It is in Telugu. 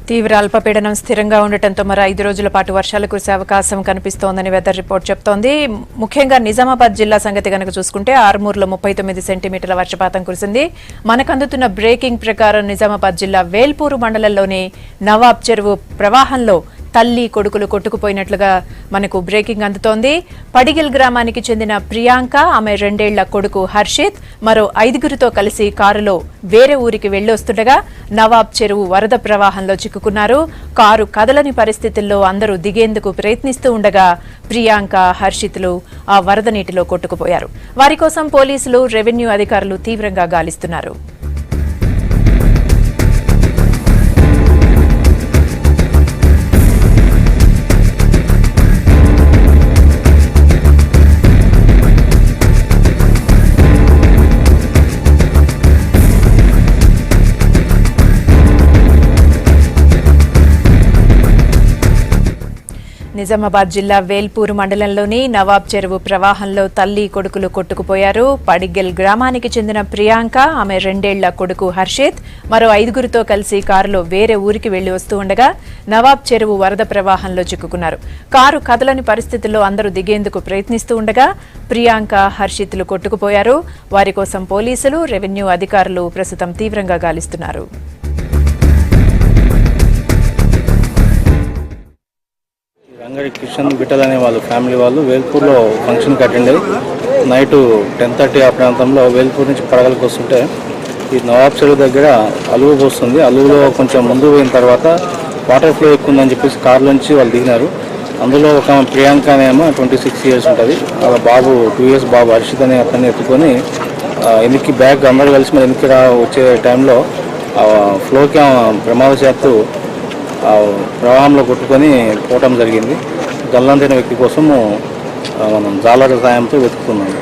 తీవ్ర అల్పపీడనం స్థిరంగా ఉండటంతో మరో 5 రోజుల పాటు వర్షాలు కురిసే అవకాశం కనిపిస్తోందని వెదర్ రిపోర్ట్ చెప్తోంది. ముఖ్యంగా నిజామాబాద్ జిల్లా సంగతి కనుక చూసుకుంటే ఆర్మూర్లో 39 సెంటీమీటర్ల వర్షపాతం కురిసింది. మనకు అందుతున్న బ్రేకింగ్ ప్రకారం నిజామాబాద్ జిల్లా వేల్పూరు మండలంలోని నవాబ్ చెరువు ప్రవాహంలో తల్లి కొడుకులు కొట్టుకుపోయినట్లుగా మనకు బ్రేకింగ్ అందుతోంది. పడిగిల్ గ్రామానికి చెందిన ప్రియాంక, ఆమె 2 ఏళ్ల కొడుకు హర్షిత్ మరో 5గురితో కలిసి కారులో వేరే ఊరికి వెళ్లొస్తుండగా నవాబ్ చెరువు వరద ప్రవాహంలో చిక్కుకున్నారు. కారు కదలని పరిస్థితుల్లో అందరూ దిగేందుకు ప్రయత్నిస్తూ ఉండగా ప్రియాంక, హర్షిత్లు ఆ వరద నీటిలో కొట్టుకుపోయారు. వారి కోసం పోలీసులు, రెవెన్యూ అధికారులు తీవ్రంగా గాలిస్తున్నారు. నిజామాబాద్ జిల్లా వేల్పూరు మండలంలోని నవాబ్ చెరువు ప్రవాహంలో తల్లి కొడుకులు కొట్టుకుపోయారు. పడిగెల్ గ్రామానికి చెందిన ప్రియాంక, ఆమె 2 ఏళ్ల కొడుకు హర్షిత్ మరో 5గురితో కలిసి కారులో వేరే ఊరికి వెళ్లి వస్తూ ఉండగా నవాబ్ చెరువు వరద ప్రవాహంలో చిక్కుకున్నారు. కారు కదలని పరిస్థితుల్లో అందరూ దిగేందుకు ప్రయత్నిస్తూ ఉండగా ప్రియాంక, హర్షిత్లు కొట్టుకుపోయారు. వారి కోసం పోలీసులు, రెవెన్యూ అధికారులు ప్రస్తుతం తీవ్రంగా గాలిస్తున్నారు. రంగడి కిషన్ బిట్టల్ అనే వాళ్ళు ఫ్యామిలీ వాళ్ళు వేల్పూర్లో ఫంక్షన్కి అటెండ్ అయ్యి నైట్ 10:30 ఆ ప్రాంతంలో వేల్పూర్ నుంచి పడగలకు వస్తుంటే ఈ నవాబ్ చెరువు దగ్గర అలువు పోస్తుంది. అలువులో కొంచెం ముందు పోయిన తర్వాత వాటర్ ఫ్లో ఎక్కువ ఉందని చెప్పేసి కారులోంచి వాళ్ళు దిగినారు. అందులో ఒక ప్రియాంక అనేమో 26 ఇయర్స్ ఉంటుంది. వాళ్ళ బాబు 2 ఇయర్స్ బాబు హర్షిత్ అనే అతన్ని ఎత్తుకొని వెనక్కి బ్యాగ్ అందరూ కలిసి మరి వెనక్కి వచ్చే టైంలో ఫ్లోకి ప్రమాదశాత్తు ప్రవాహంలో కొట్టుకొని పోవటం జరిగింది. గల్లంతైన వ్యక్తి కోసము మనం జాలర్ సాయంతో వెతుకుతున్నాము.